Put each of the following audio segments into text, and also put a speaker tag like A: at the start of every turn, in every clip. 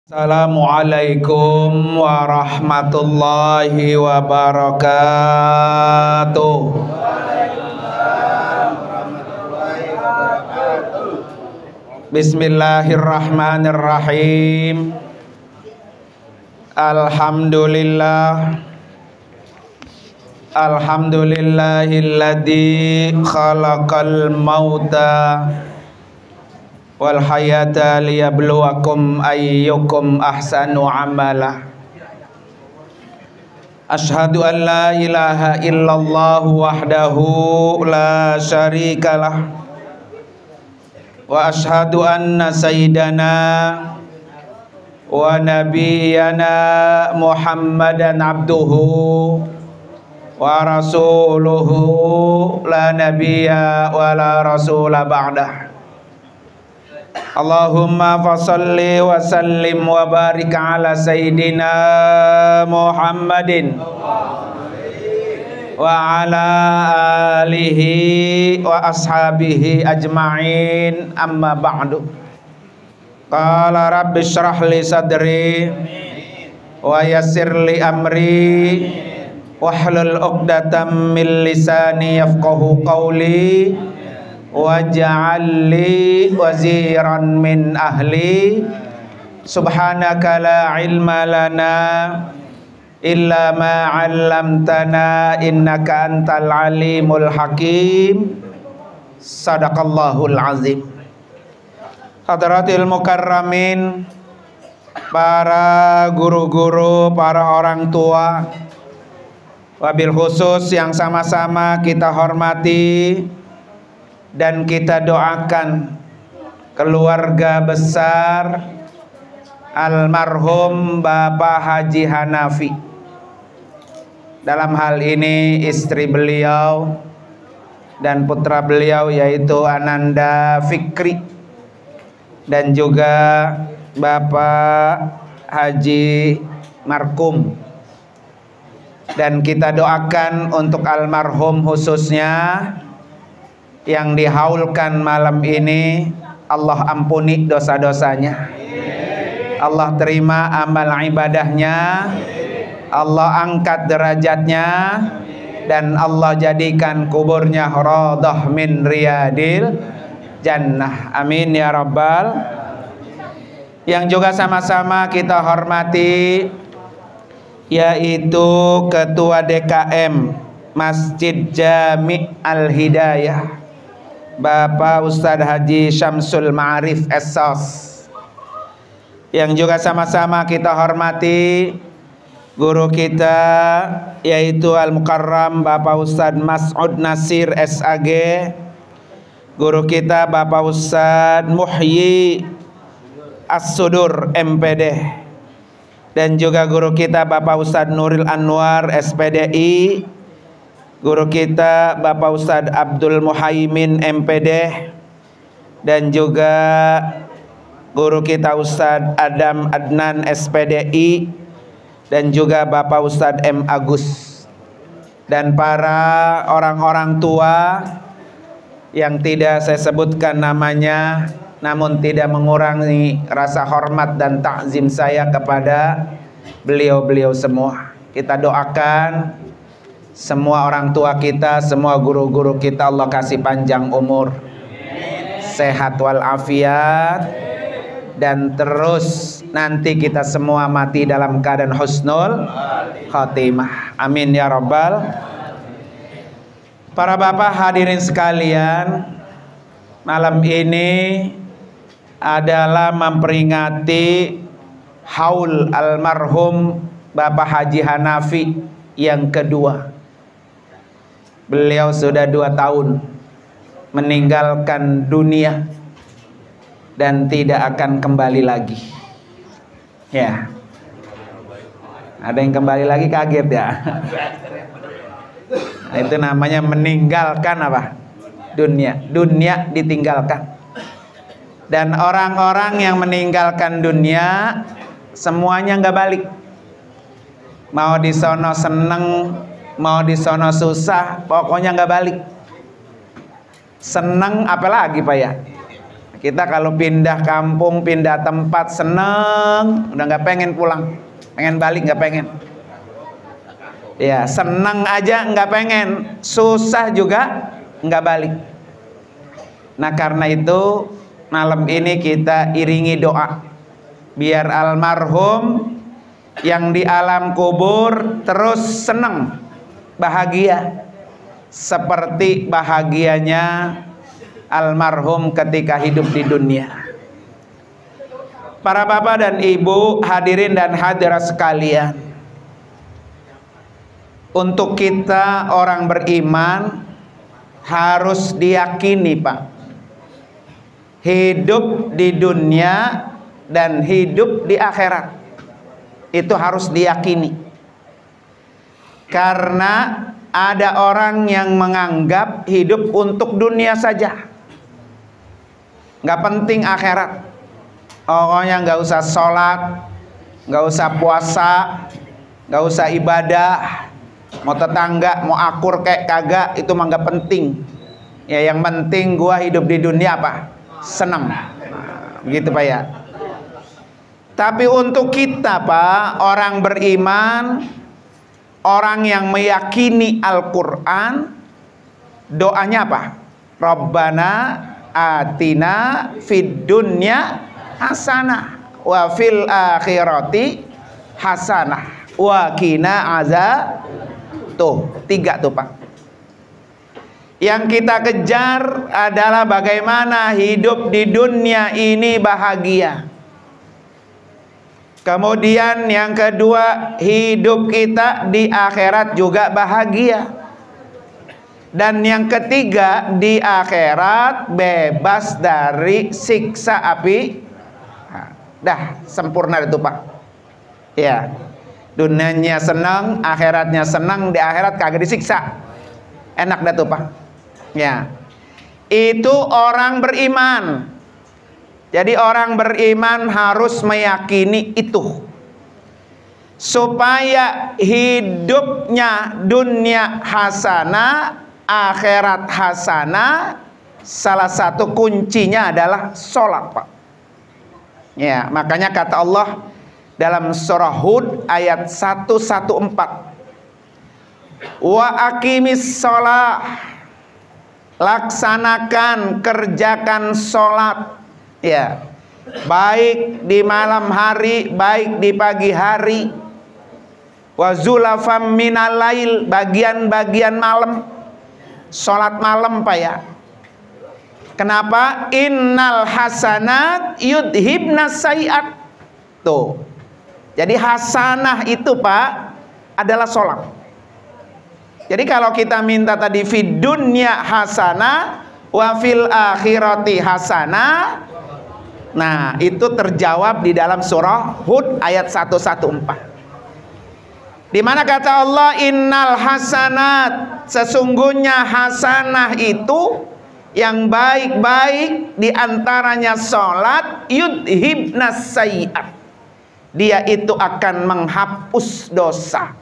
A: Assalamualaikum warahmatullahi wabarakatuh. Bismillahirrahmanirrahim. Alhamdulillahilladzi khalaqal mauta wal hayata liyabluwakum ayyukum ahsanu amala. Asyhadu an la ilaha illallah wahdahu la syarikalah wa asyhadu anna sayyidana wa nabiyyana Muhammadan abduhu wa rasuluhu la nabiyya wa la rasula ba'dah. Allahumma fasalli wa sallim wa barik ala sayyidina Muhammadin wa ala alihi wa ashabihi ajma'in, amma ba'du. Qala rabbi syrah li sadri wa yassir li amri wahlul 'uqdatam min lisani yafqahu qawli waj'al li waziran min ahli. Subhanaka la ilma lana illa ma 'allamtana innaka antal alimul hakim. Sadaqallahul azim. Hadratil mukarramin, para guru-guru, para orang tua, wabil khusus yang sama-sama kita hormati dan kita doakan keluarga besar almarhum Bapak Haji Hanafi. Dalam hal ini istri beliau dan putra beliau yaitu Ananda Fikri, dan juga Bapak Haji Markum. Dan kita doakan untuk almarhum khususnya yang dihaulkan malam ini, Allah ampuni dosa-dosanya, Allah terima amal ibadahnya, Allah angkat derajatnya, dan Allah jadikan kuburnya radah min riyadil jannah. Amin ya rabbal. Yang juga sama-sama kita hormati yaitu Ketua DKM Masjid Jami' Al-Hidayah, Bapak Ustadz Haji Syamsul Ma'arif Essos. Yang juga sama-sama kita hormati guru kita yaitu Al-Mukarram Bapak Ustadz Mas'ud Nasir SAG, guru kita Bapak Ustadz Muhyi As-Sudur MPD, dan juga guru kita Bapak Ustadz Nuril Anwar SPDI, guru kita Bapak Ustadz Abdul Muhaimin MPD, dan juga guru kita Ustadz Adam Adnan SPDI, dan juga Bapak Ustadz M. Agus, dan para orang-orang tua yang tidak saya sebutkan namanya, namun tidak mengurangi rasa hormat dan takzim saya kepada beliau-beliau semua. Kita doakan semua orang tua kita, semua guru-guru kita, Allah kasih panjang umur, sehat walafiat, dan terus nanti kita semua mati dalam keadaan husnul khotimah. Amin ya rabbal. Para bapak hadirin sekalian, malam ini adalah memperingati haul almarhum Bapak Haji Hanafi yang kedua. Beliau sudah 2 tahun meninggalkan dunia dan tidak akan kembali lagi. Ya, ada yang kembali lagi, kaget ya. Nah, itu namanya meninggalkan apa? Dunia ditinggalkan. Dan orang-orang yang meninggalkan dunia semuanya nggak balik. Mau di sono seneng, mau di sono susah, pokoknya nggak balik. Seneng apalagi Pak ya? Kita kalau pindah kampung, pindah tempat seneng, udah nggak pengen pulang, pengen balik nggak pengen. Ya seneng aja nggak pengen, susah juga nggak balik. Nah karena itu malam ini kita iringi doa biar almarhum yang di alam kubur terus seneng, bahagia seperti bahagianya almarhum ketika hidup di dunia. Para bapak dan ibu, hadirin dan hadirat sekalian, untuk kita orang beriman harus diyakini Pak, hidup di dunia dan hidup di akhirat itu harus diyakini. Karena ada orang yang menganggap hidup untuk dunia saja, nggak penting akhirat. Pokoknya nggak usah sholat, nggak usah puasa, nggak usah ibadah, mau tetangga mau akur kayak kagak itu mah nggak penting. Ya yang penting gua hidup di dunia apa? Senang. Nah, begitu Pak ya. Tapi untuk kita Pak, orang beriman, orang yang meyakini Al-Quran, doanya apa? Rabbana atina fid dunya hasanah wa fil akhirati hasanah wa qina azab. Tuh 3 tuh Pak. Yang kita kejar adalah bagaimana hidup di dunia ini bahagia. Kemudian yang kedua, hidup kita di akhirat juga bahagia. Dan yang ketiga, di akhirat bebas dari siksa api. Nah, dah sempurna itu Pak. Ya, dunianya senang, akhiratnya senang, di akhirat kagak disiksa. Enak dah tuh Pak. Ya, itu orang beriman. Jadi orang beriman harus meyakini itu, supaya hidupnya dunia hasanah, akhirat hasanah. Salah satu kuncinya adalah sholat Pak. Ya, makanya kata Allah dalam surah Hud ayat 114, wa aqimis sholat, laksanakan, kerjakan sholat. Ya, baik di malam hari, baik di pagi hari. Wa zulafam minal lail, bagian-bagian malam, sholat malam Pak ya. Kenapa? Innal hasanat yudhibnas sayiat. Tuh. Jadi hasanah itu Pak adalah sholat. Jadi kalau kita minta tadi fid dunya hasanah wa fil akhirati hasanah, nah itu terjawab di dalam surah Hud ayat 114. Di mana kata Allah innal hasanat, sesungguhnya hasanah itu yang baik-baik, diantaranya sholat, yudhibnas sayiat, dia itu akan menghapus dosa.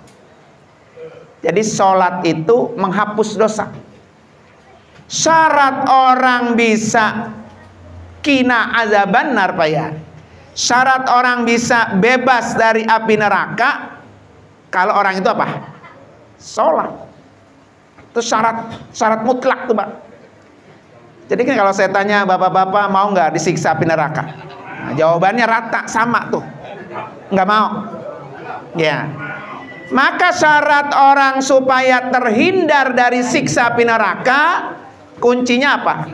A: Jadi sholat itu menghapus dosa. Syarat orang bisa kina azaban nar Pak ya, syarat orang bisa bebas dari api neraka kalau orang itu apa? Sholat. Itu syarat mutlak tuh Pak. Jadi kan kalau saya tanya bapak-bapak mau nggak disiksa api neraka, nah, jawabannya rata sama tuh, nggak mau. Ya, maka syarat orang supaya terhindar dari siksa api neraka, kuncinya apa?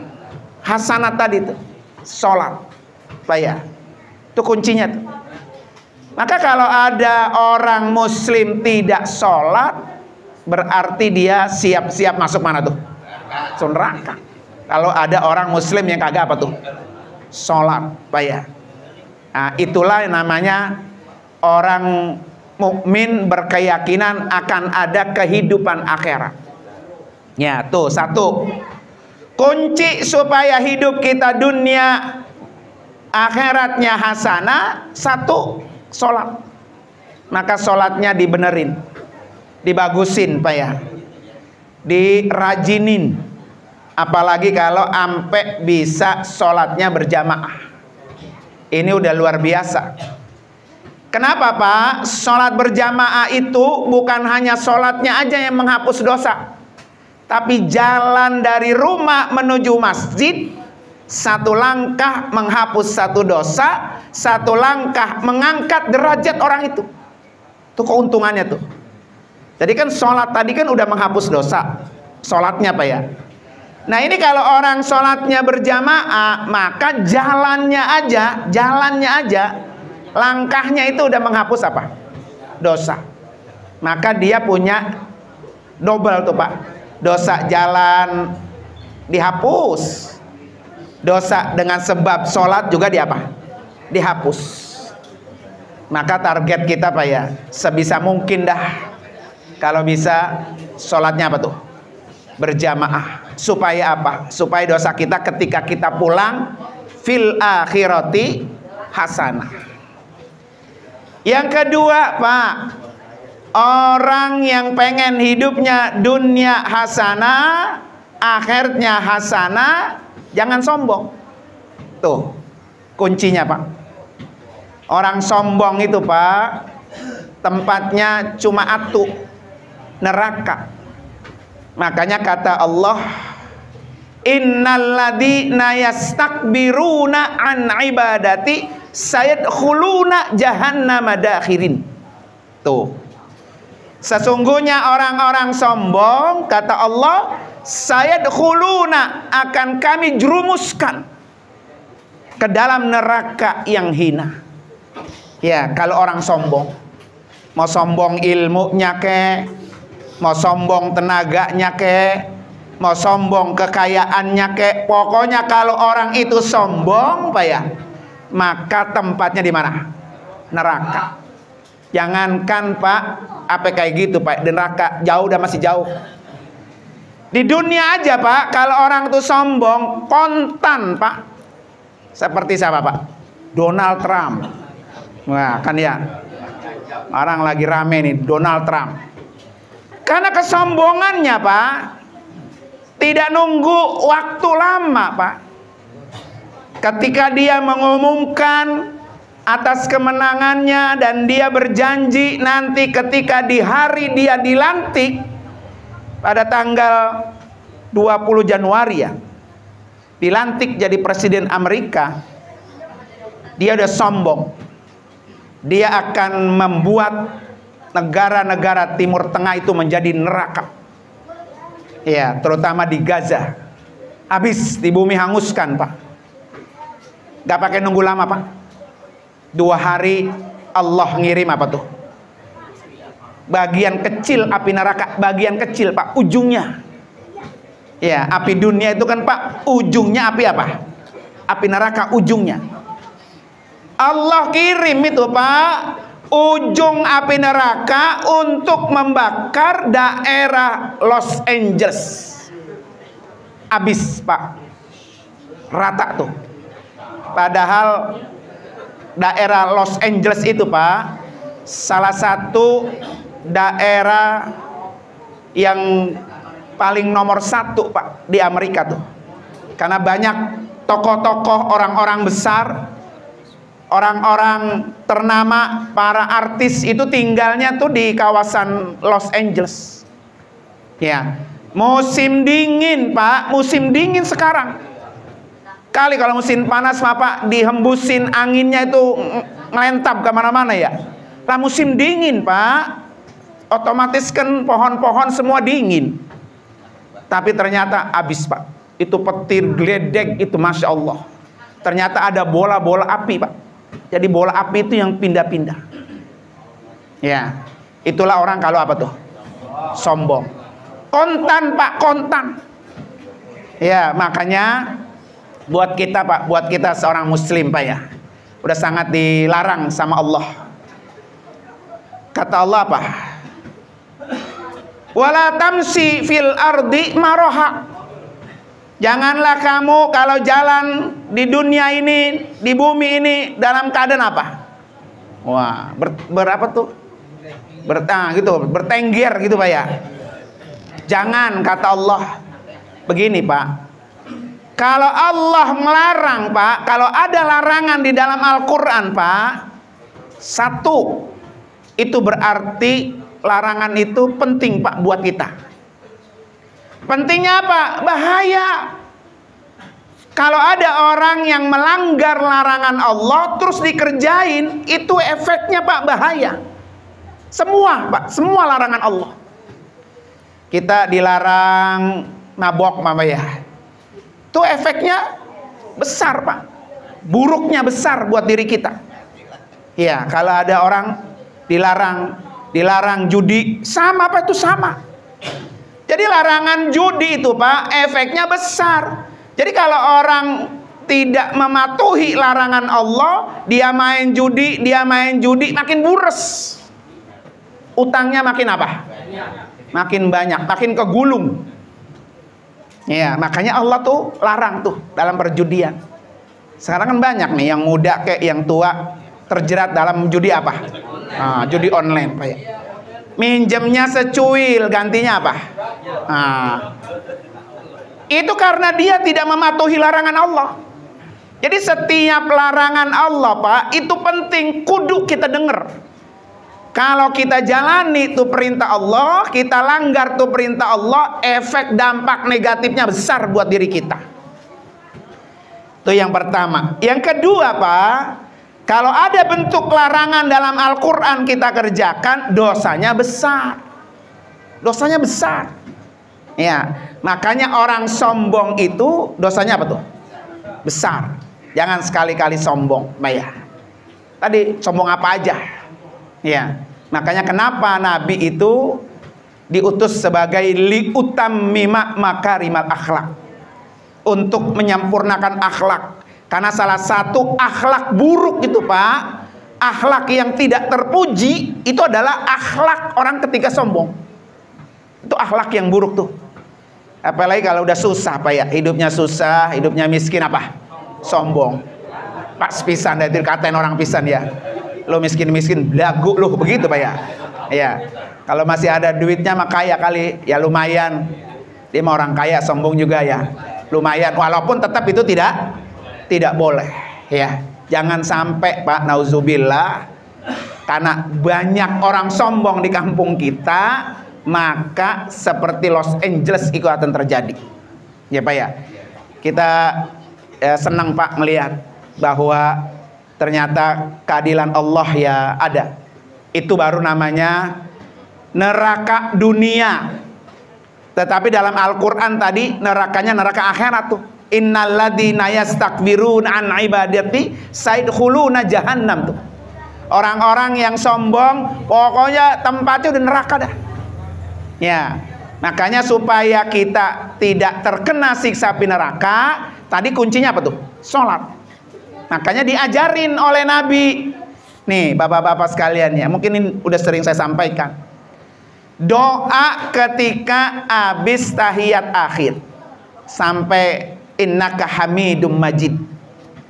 A: Hasanat tadi tuh, sholat Pak ya, itu kuncinya tuh. Maka kalau ada orang muslim tidak sholat, berarti dia siap-siap masuk mana tuh? Neraka. Kalau ada orang muslim yang kagak apa tuh? Sholat Pak ya. Nah, itulah yang namanya orang mukmin berkeyakinan akan ada kehidupan akhirat. Ya tuh satu kunci supaya hidup kita dunia akhiratnya hasanah, satu sholat. Maka sholatnya dibenerin, dibagusin Pak ya, dirajinin. Apalagi kalau ampe bisa sholatnya berjamaah. Ini udah luar biasa. Kenapa Pak? Sholat berjamaah itu bukan hanya sholatnya aja yang menghapus dosa, tapi jalan dari rumah menuju masjid, satu langkah menghapus satu dosa, satu langkah mengangkat derajat orang itu. Itu keuntungannya tuh. Jadi kan sholat tadi kan udah menghapus dosa, sholatnya Pak ya. Nah ini kalau orang sholatnya berjamaah, maka jalannya aja, langkahnya itu udah menghapus apa? Dosa. Maka dia punya double tuh Pak. Dosa jalan dihapus, dosa dengan sebab sholat juga dihapus. Maka target kita Pak ya, sebisa mungkin dah, kalau bisa sholatnya apa tuh? Berjamaah. Supaya apa? Supaya dosa kita ketika kita pulang fil akhirati hasanah. Yang kedua Pak, orang yang pengen hidupnya dunia hasanah, akhirnya hasanah, jangan sombong. Tuh kuncinya Pak. Orang sombong itu Pak, tempatnya cuma atu, neraka. Makanya kata Allah, innalladzina yastakbiruna an ibadati sayadkhuluna jahannama dakhirin. Tuh. Sesungguhnya orang-orang sombong, kata Allah, sayadkhuluna, akan kami jerumuskan ke dalam neraka yang hina. Ya, kalau orang sombong, mau sombong ilmunya ke, mau sombong tenaganya ke, mau sombong kekayaannya ke, pokoknya kalau orang itu sombong Pak ya, maka tempatnya di mana? Neraka. Jangankan Pak, apa kayak gitu Pak, di neraka jauh, dah masih jauh. Di dunia aja Pak, kalau orang itu sombong, kontan Pak. Seperti siapa Pak? Donald Trump. Wah kan ya, orang lagi rame nih Donald Trump. Karena kesombongannya Pak, tidak nunggu waktu lama Pak. Ketika dia mengumumkan atas kemenangannya dan dia berjanji nanti ketika di hari dia dilantik pada tanggal 20 Januari ya, dilantik jadi presiden Amerika, dia udah sombong. Dia akan membuat negara-negara Timur Tengah itu menjadi neraka. Ya, terutama di Gaza. Habis di bumi hanguskan, Pak. Gak pakai nunggu lama, Pak. 2 hari Allah ngirim apa tuh? Bagian kecil api neraka, bagian kecil, Pak, ujungnya. Ya, api dunia itu kan, Pak, ujungnya api apa? Api neraka ujungnya. Allah kirim itu Pak, ujung api neraka untuk membakar daerah Los Angeles. Habis Pak, rata tuh. Padahal daerah Los Angeles itu Pak, salah satu daerah yang paling nomor 1 Pak di Amerika tuh. Karena banyak tokoh-tokoh, orang-orang besar, orang-orang ternama, para artis itu tinggalnya tuh di kawasan Los Angeles. Ya, musim dingin Pak, musim dingin sekarang. Kali kalau musim panas Pak, dihembusin anginnya itu ngelentap kemana-mana ya. Lah musim dingin Pak, otomatis kan pohon-pohon semua dingin. Tapi ternyata habis Pak, itu petir geledek itu Masya Allah. Ternyata ada bola-bola api Pak. Jadi bola api itu yang pindah-pindah. Ya, itulah orang kalau apa tuh? Sombong. Kontan Pak, kontan. Ya, makanya buat kita Pak, buat kita seorang muslim Pak ya, udah sangat dilarang sama Allah. Kata Allah apa? Wala tamsi fil ardi maroha. Janganlah kamu kalau jalan di dunia ini, di bumi ini dalam keadaan apa? Wah, berapa tuh? Gitu, bertengger gitu Pak ya. Jangan, kata Allah. Begini Pak, kalau Allah melarang Pak, kalau ada larangan di dalam Al-Quran Pak, satu, itu berarti larangan itu penting Pak buat kita. Pentingnya apa? Bahaya. Kalau ada orang yang melanggar larangan Allah terus dikerjain, itu efeknya Pak bahaya. Semua Pak, semua larangan Allah. Kita dilarang mabok Mama ya. Itu efeknya besar Pak. Buruknya besar buat diri kita. Ya, kalau ada orang dilarang judi, sama Pak, itu sama. Jadi larangan judi itu Pak, efeknya besar. Jadi kalau orang tidak mematuhi larangan Allah, dia main judi, makin bures. Utangnya makin apa? Makin banyak, makin kegulung. Ya, makanya Allah tuh larang tuh dalam perjudian. Sekarang kan banyak nih yang muda kayak yang tua terjerat dalam judi apa? Judi online Pak ya. Minjemnya secuil, gantinya apa? Itu karena dia tidak mematuhi larangan Allah. Jadi setiap larangan Allah Pak, itu penting, kudu kita dengar. Kalau kita jalani tuh perintah Allah, kita langgar tuh perintah Allah, efek dampak negatifnya besar buat diri kita. Itu yang pertama. Yang kedua Pak, kalau ada bentuk larangan dalam Al-Quran kita kerjakan, dosanya besar. Dosanya besar. Ya, makanya orang sombong itu dosanya apa tuh? Besar. Jangan sekali-kali sombong, Maya. Tadi sombong apa aja? Ya, makanya kenapa Nabi itu diutus sebagai liutammima makarimal akhlak, untuk menyempurnakan akhlak. Karena salah satu akhlak buruk itu Pak, akhlak yang tidak terpuji, itu adalah akhlak orang ketika sombong. Itu akhlak yang buruk tuh. Apalagi kalau udah susah Pak ya, hidupnya susah, hidupnya miskin apa? Sombong. Pas pisan, dari katain orang pisan ya. Lo miskin-miskin, belagu lo, begitu Pak ya. Ya, kalau masih ada duitnya mah kaya kali, ya lumayan. Dia mah orang kaya, sombong juga ya. Lumayan, walaupun tetap itu tidak boleh. Ya, jangan sampai Pak, nauzubillah, karena banyak orang sombong di kampung kita, maka seperti Los Angeles itu akan terjadi. Ya Pak ya. Kita senang Pak melihat bahwa ternyata keadilan Allah ya ada. Itu baru namanya neraka dunia. Tetapi dalam Al-Quran tadi nerakanya neraka akhirat tuh. Innalladzina yastakbiruna an ibadati sayadkhuluna jahannam tuh. Orang-orang yang sombong pokoknya tempatnya udah neraka dah. Ya, makanya supaya kita tidak terkena siksa api neraka, tadi kuncinya apa tuh? Sholat. Makanya diajarin oleh Nabi. Nih bapak-bapak sekalian ya, mungkin ini udah sering saya sampaikan. Doa ketika habis tahiyat akhir sampai innaka hamidum majid.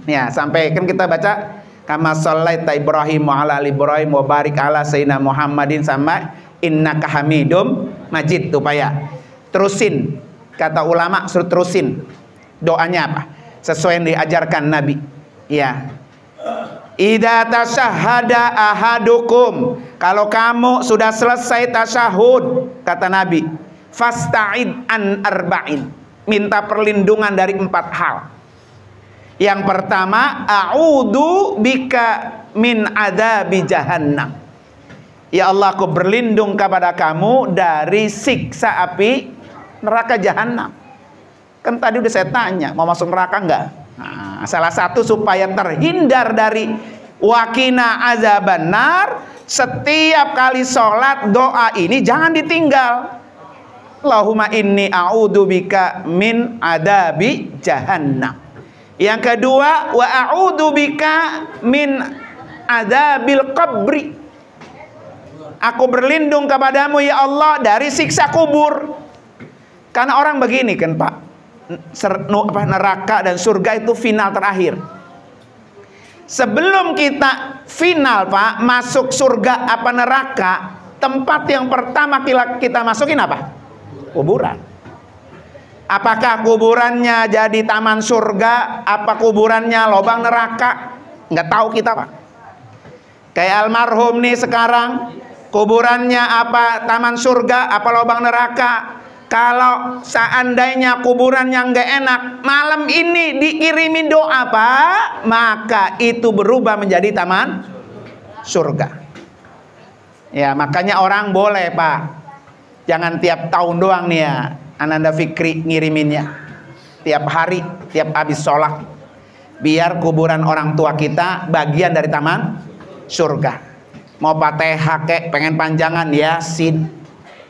A: Ya, sampai kan kita baca kama shallaita Ibrahim wa ala ali Ibrahim wa barik ala sayyidina Muhammadin sama innaka hamidum majid tuh Pak ya. Terusin, kata ulama suruh terusin doanya apa? Sesuai yang diajarkan Nabi. Ya. Idza tasyahhada ahadukum, kalau kamu sudah selesai tasyahud, kata Nabi, fasta'id an arba'in, minta perlindungan dari 4 hal. Yang pertama, a'udzu bika min adzabi jahannam. Ya Allah, aku berlindung kepada kamu dari siksa api neraka jahanam. Kan tadi udah saya tanya, mau masuk neraka enggak? Nah, salah satu supaya terhindar dari wakina azaban nar, setiap kali sholat doa ini jangan ditinggal. Allahumma inni a'udzubika min adabi jahannam. Yang kedua, wa a'udzubika min adabil qabri. Aku berlindung kepadamu ya Allah dari siksa kubur. Karena orang begini kan Pak, neraka dan surga itu final terakhir. Sebelum kita final Pak, masuk surga apa neraka, tempat yang pertama kita masukin apa? Kuburan. Apakah kuburannya jadi taman surga? Apa kuburannya lubang neraka? Nggak tahu kita, Pak. Kayak almarhum nih sekarang, kuburannya apa taman surga, apa lubang neraka? Kalau seandainya kuburan yang nggak enak, malam ini dikirimin doa, Pak, maka itu berubah menjadi taman surga. Ya, makanya orang boleh, Pak, jangan tiap tahun doang nih ya, Ananda Fikri ngiriminnya. Tiap hari, tiap habis sholat, biar kuburan orang tua kita bagian dari taman surga. Mau Fatihah kek, pengen panjangan, Yasin.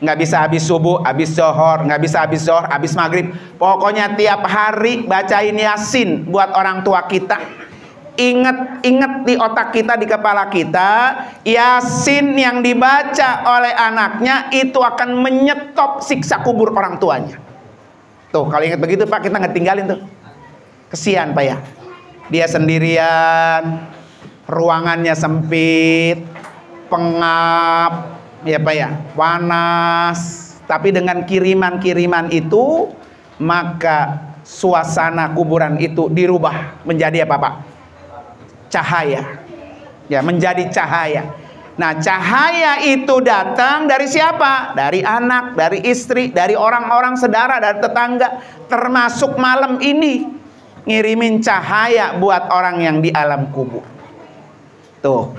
A: Nggak bisa habis subuh, habis zuhur, nggak bisa habis zuhur, habis maghrib. Pokoknya tiap hari bacain Yasin buat orang tua kita. Ingat di otak kita, di kepala kita, Yasin yang dibaca oleh anaknya itu akan menyetop siksa kubur orang tuanya. Tuh, kalau ingat begitu, Pak, kita nggak tinggalin tuh. Kesian, Pak, ya. Dia sendirian, ruangannya sempit, pengap, ya Pak ya, panas. Tapi dengan kiriman-kiriman itu, maka suasana kuburan itu dirubah menjadi apa, Pak? Cahaya. Ya, menjadi cahaya. Nah, cahaya itu datang dari siapa? Dari anak, dari istri, dari orang-orang sedara, dari tetangga. Termasuk malam ini ngirimin cahaya buat orang yang di alam kubur. Tuh.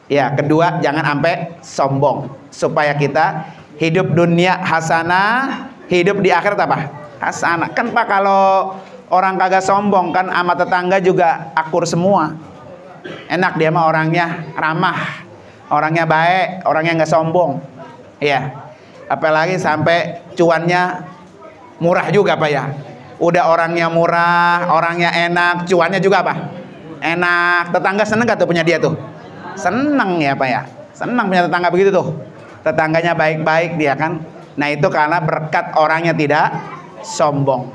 A: Ya, kedua, jangan sampai sombong, supaya kita hidup dunia hasanah, hidup di akhirat apa? Hasanah. Kan Pak, kalau orang kagak sombong kan sama tetangga juga akur semua. Enak, dia mah orangnya ramah, orangnya baik, orangnya nggak sombong. Ya, apalagi sampai cuannya murah juga, Pak ya. Udah orangnya murah, orangnya enak, cuannya juga apa? Enak. Tetangga seneng gak tuh punya dia tuh? Seneng ya, Pak ya. Senang punya tetangga begitu tuh. Tetangganya baik-baik dia kan. Nah, itu karena berkat orangnya tidak sombong.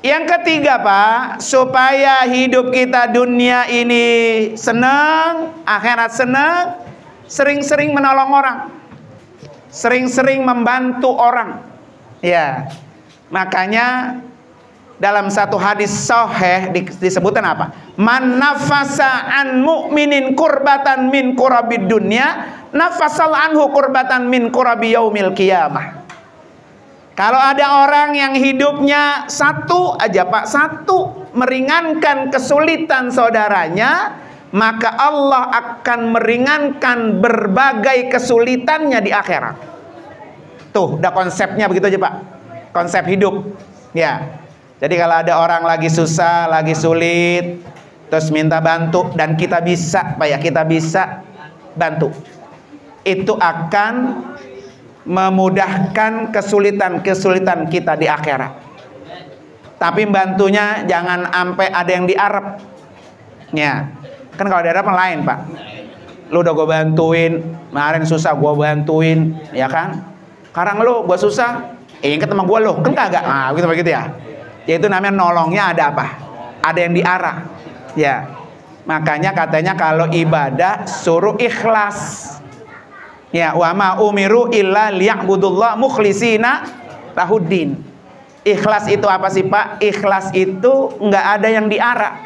A: Yang ketiga, Pak, supaya hidup kita dunia ini senang, akhirat senang, sering-sering menolong orang, sering-sering membantu orang. Ya, makanya dalam satu hadis sahih disebutkan apa? Man nafasa an mu'minin kurbatan min kurabid dunya, nafasal anhu kurbatan min kurabi yaumil qiyamah. Kalau ada orang yang hidupnya satu aja, Pak, satu, meringankan kesulitan saudaranya, maka Allah akan meringankan berbagai kesulitannya di akhirat. Tuh, udah konsepnya begitu aja, Pak. Konsep hidup. Ya. Jadi kalau ada orang lagi susah, lagi sulit, terus minta bantu, dan kita bisa, Pak ya, kita bisa bantu, itu akan memudahkan kesulitan-kesulitan kita di akhirat. Tapi bantunya jangan sampai ada yang diarep. Ya, kan kalau diarep lain, Pak. Lu udah gue bantuin, kemarin susah gue bantuin, ya kan? Sekarang lu gue susah, inget sama gue lu, kan kagak? Nah, begitu ya. Yaitu namanya nolongnya ada apa? Ada yang diarah. Ya. Makanya katanya kalau ibadah suruh ikhlas. Ya, wa ma umiru illa liya'budullah mukhlisina lahuddin. Ikhlas itu apa sih, Pak? Ikhlas itu enggak ada yang diarah.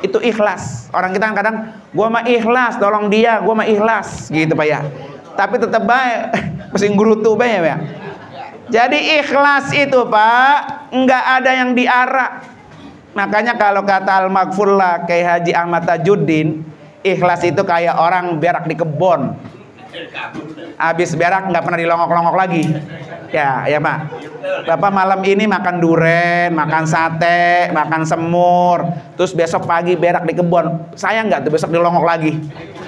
A: Itu ikhlas. Orang kita kadang gua mah ikhlas, tolong dia, gua mah ikhlas gitu, Pak ya. Tapi tetap baik mesti ngurutu bae ya. Jadi ikhlas itu, Pak, enggak ada yang diarah. Makanya kalau kata Al-Maghfurlah Kyai Haji Ahmad Tajuddin, ikhlas itu kayak orang berak di kebon. Habis berak nggak pernah dilongok-longok lagi. Ya, ya Pak. Bapak malam ini makan duren, makan sate, makan semur, terus besok pagi berak di kebon. Sayang nggak tuh besok dilongok lagi?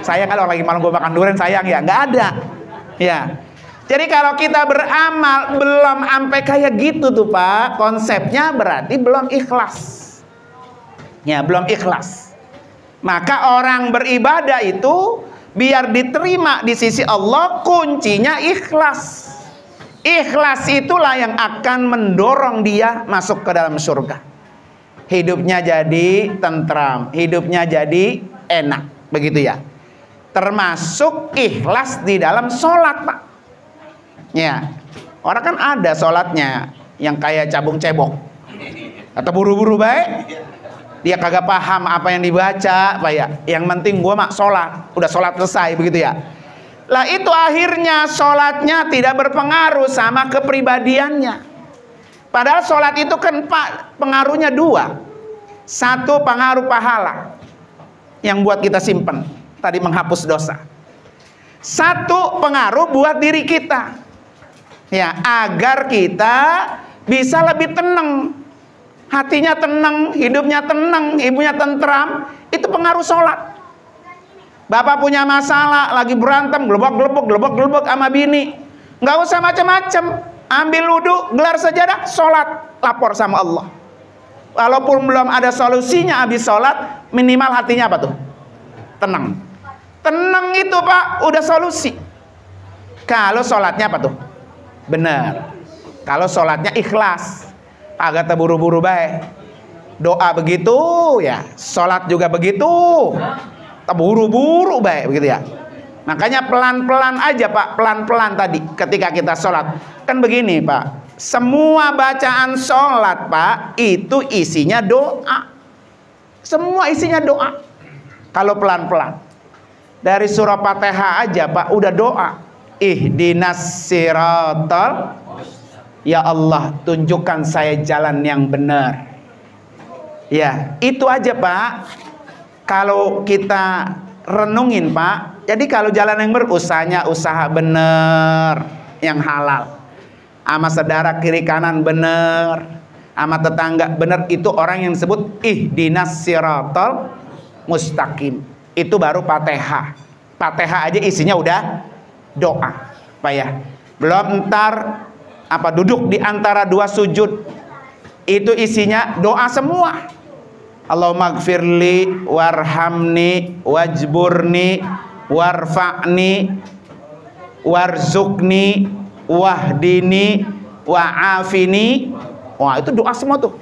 A: Sayang kalau lagi malam gue makan duren, sayang ya? Nggak ada. Ya. Jadi kalau kita beramal belum sampai kayak gitu tuh, Pak, konsepnya berarti belum ikhlas. Ya, belum ikhlas. Maka orang beribadah itu biar diterima di sisi Allah, kuncinya ikhlas. Ikhlas itulah yang akan mendorong dia masuk ke dalam surga. Hidupnya jadi tentram, hidupnya jadi enak, begitu ya. Termasuk ikhlas di dalam sholat, Pak. Ya, orang kan ada sholatnya, yang kayak cabung cebok atau buru-buru baik, dia kagak paham apa yang dibaca, Pak ya. Yang penting gua mak sholat, udah sholat selesai begitu ya. Lah itu akhirnya sholatnya tidak berpengaruh sama kepribadiannya. Padahal sholat itu kan Pak pengaruhnya dua. Satu pengaruh pahala yang buat kita simpen, tadi menghapus dosa. Satu pengaruh buat diri kita, ya, agar kita bisa lebih tenang, hatinya tenang, hidupnya tenang, ibunya tentram. Itu pengaruh sholat. Bapak punya masalah, lagi berantem, gelebok sama bini, nggak usah macam-macam, ambil wudhu, gelar sajadah, sholat, lapor sama Allah. Walaupun belum ada solusinya, habis sholat minimal hatinya apa tuh? Tenang. Tenang itu Pak, udah solusi. Kalau sholatnya apa tuh? Benar. Kalau sholatnya ikhlas, agak terburu-buru baik. Doa begitu ya, sholat juga begitu. Terburu-buru baik begitu ya. Makanya pelan-pelan aja Pak, pelan-pelan tadi ketika kita sholat. Kan begini Pak, semua bacaan sholat Pak itu isinya doa. Semua isinya doa. Kalau pelan-pelan, dari surah Fatihah aja Pak udah doa. Ihdinas siratal, ya Allah tunjukkan saya jalan yang benar. Ya itu aja Pak. Kalau kita renungin Pak, jadi kalau jalan yang berusahanya usaha bener, yang halal, sama saudara kiri kanan bener, sama tetangga bener, itu orang yang disebut ihdinas siratal mustaqim. Itu baru Fatihah. Fatihah aja isinya udah doa Pak ya. Belum ntar apa duduk di antara dua sujud, itu isinya doa semua. Allahumma gfirli warhamni wajburni warfa'ni warzukni wahdini wa'afini. Wah itu doa semua tuh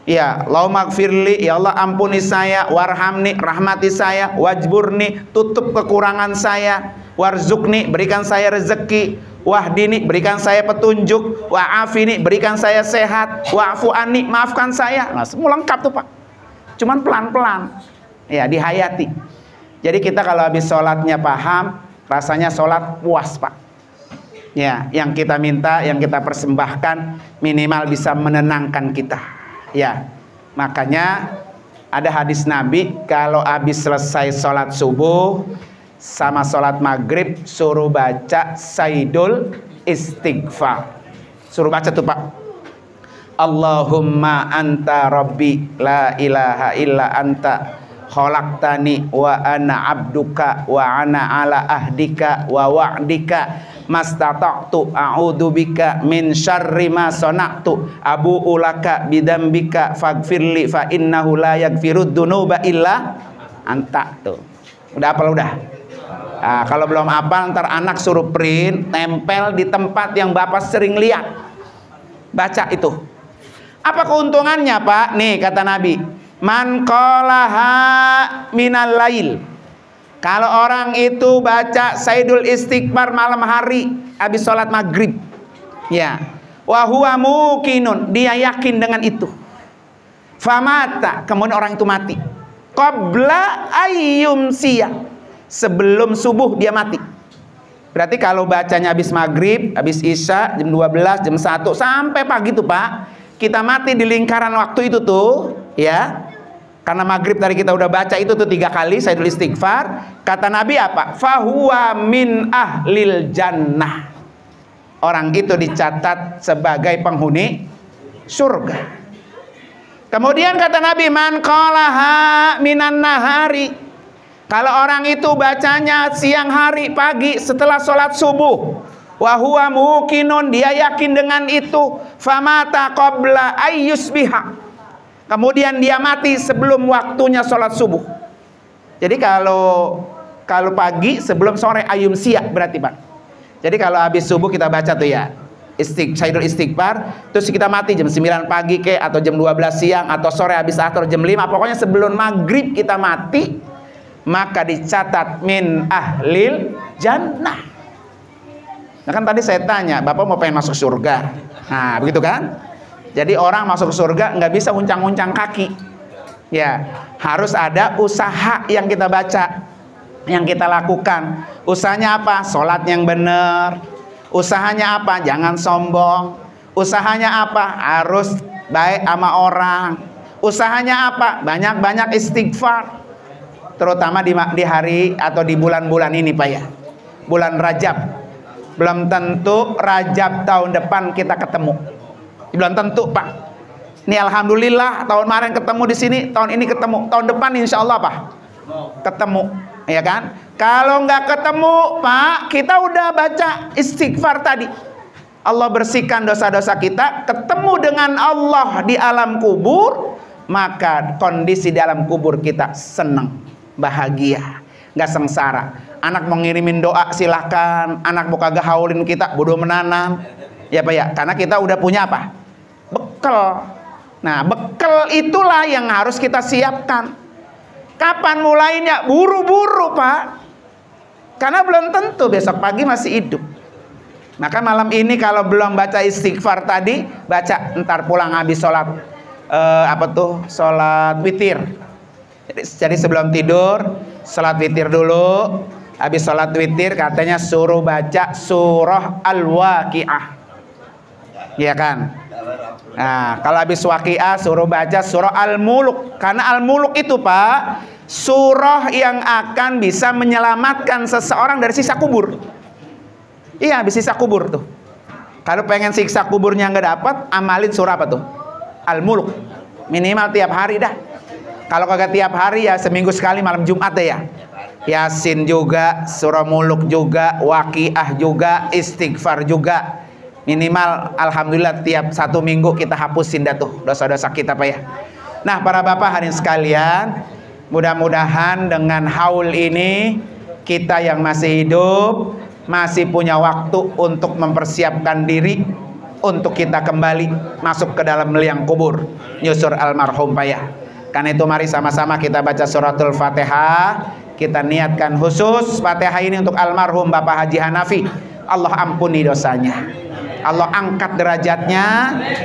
A: ya. Allahumma gfirli, ya Allah ampuni saya, warhamni, rahmati saya, wajburni, tutup kekurangan saya, warzukni, berikan saya rezeki, wahdini, berikan saya petunjuk, wa'afini, berikan saya sehat, wa'fu anni, maafkan saya. Nah semua lengkap tuh Pak, cuman pelan-pelan ya, dihayati. Jadi kita kalau habis sholatnya paham, rasanya sholat puas Pak ya. Yang kita minta, yang kita persembahkan minimal bisa menenangkan kita ya. Makanya ada hadis Nabi, kalau habis selesai sholat subuh sama sholat maghrib suruh baca Sayyidul Istighfar. Suruh baca tuh Pak, Allahumma anta rabbi la ilaha illa anta khalaqtani wa ana abduka wa ana ala ahdika wa wa'dika mastata'tu a'udzubika min syarri ma sana'tu abu'u laka bidambika faghfirli fa innahu la yaghfirud dunuba illa anta. Tuh udah hafal udah. Nah, kalau belum hafal ntar anak suruh print, tempel di tempat yang Bapak sering lihat, baca itu. Apa keuntungannya Pak? Nih kata Nabi, man qalaha minal lail. Kalau orang itu baca Sayyidul Istighfar malam hari habis sholat maghrib ya, wa huwa muqinun, dia yakin dengan itu, famata, kemudian orang itu mati, qabla ayyumsiya, sebelum subuh dia mati. Berarti kalau bacanya habis maghrib, habis isya, jam 12, jam 1 sampai pagi tuh Pak, kita mati di lingkaran waktu itu tuh ya. Karena maghrib tadi kita udah baca itu tuh 3 kali Sayyidul Istighfar. Kata Nabi apa? Fahuwa min ahlil jannah. Orang itu dicatat sebagai penghuni surga. Kemudian kata Nabi, man qalaha minan nahari. Kalau orang itu bacanya siang hari, pagi, setelah sholat subuh, wa huwa muqinun, dia yakin dengan itu, famata qabla ayyusbiha, kemudian dia mati sebelum waktunya sholat subuh. Jadi kalau pagi sebelum sore ayum siap berarti Pak. Jadi kalau habis subuh kita baca tuh ya Sayyidul Istighfar, terus kita mati jam 9 pagi ke, atau jam 12 siang, atau sore habis asar jam 5, pokoknya sebelum maghrib kita mati, maka dicatat min ahlil jannah. Nah kan tadi saya tanya, Bapak mau pengen masuk surga, Nah, begitu kan? Jadi orang masuk surga nggak bisa uncang-uncang kaki. Ya, harus ada usaha yang kita baca, yang kita lakukan. Usahanya apa? Sholat yang benar. Usahanya apa? Jangan sombong. Usahanya apa? Harus baik sama orang. Usahanya apa? Banyak-banyak istighfar. Terutama di hari atau di bulan-bulan ini Pak ya. Bulan Rajab. Belum tentu Rajab tahun depan kita ketemu. Belum tentu Pak. Ini alhamdulillah tahun kemarin ketemu di sini, tahun ini ketemu, tahun depan insya Allah Pak ketemu, ya kan? Kalau nggak ketemu Pak, kita udah baca istighfar tadi. Allah bersihkan dosa-dosa kita, ketemu dengan Allah di alam kubur, maka kondisi di alam kubur kita senang, bahagia, nggak sengsara. Anak mau ngirimin doa silahkan, anak mau kagak haulin kita bodoh menanam, ya Pak ya, karena kita udah punya apa? Bekal. Nah, bekal itulah yang harus kita siapkan. Kapan mulainya? Buru-buru Pak, karena belum tentu besok pagi masih hidup. Maka malam ini kalau belum baca istighfar tadi, baca ntar pulang habis sholat sholat witir. Jadi sebelum tidur sholat witir dulu. Habis sholat witir katanya suruh baca surah Al-Waqiah, ya kan? Nah, kalau habis Waqiah suruh baca surah Al-Muluk, karena Al-Muluk itu Pak surah yang akan bisa menyelamatkan seseorang dari siksa kubur. Iya, habis siksa kubur tuh. Kalau pengen siksa kuburnya nggak dapat, amalin surah apa tuh? Al-Muluk. Minimal tiap hari dah. Kalau kagak tiap hari ya seminggu sekali malam Jumat deh ya. Yasin juga, surah Muluk juga, Waqiah juga, istighfar juga. Minimal alhamdulillah tiap 1 minggu kita hapusin dah tuh dosa-dosa kita Pak ya. Nah, para bapak hadirin sekalian, mudah-mudahan dengan haul ini kita yang masih hidup masih punya waktu untuk mempersiapkan diri untuk kita kembali masuk ke dalam liang kubur nyusur almarhum Pak ya. Karena itu mari sama-sama kita baca suratul Fatihah. Kita niatkan khusus Fatihah ini untuk almarhum Bapak Haji Hanafi. Allah ampuni dosanya, Allah angkat derajatnya,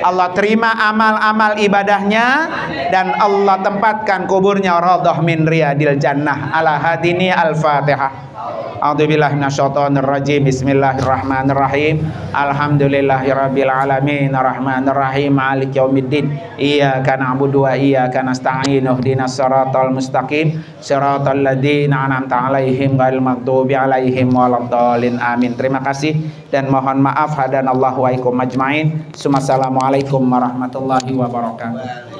A: Allah terima amal-amal ibadahnya, dan Allah tempatkan kuburnya radhah min riyadil jannah. Ala hadini al-Fatihah. A'udzubillahi minasyaitonir rajim. Bismillahirrahmanirrahim. Alhamdulillahirabbil alamin arrahmanir rahim maliki yaumiddin. Iyyaka na'budu wa iyyaka nasta'in. Ihdinas siratal mustaqim. Siratal ladzina an'amta 'alaihim ghairil maghdubi 'alaihim waladdallin. Amin. Terima kasih dan mohon maaf hadanallahu wa ikum ajmain. Assalamualaikum warahmatullahi wabarakatuh.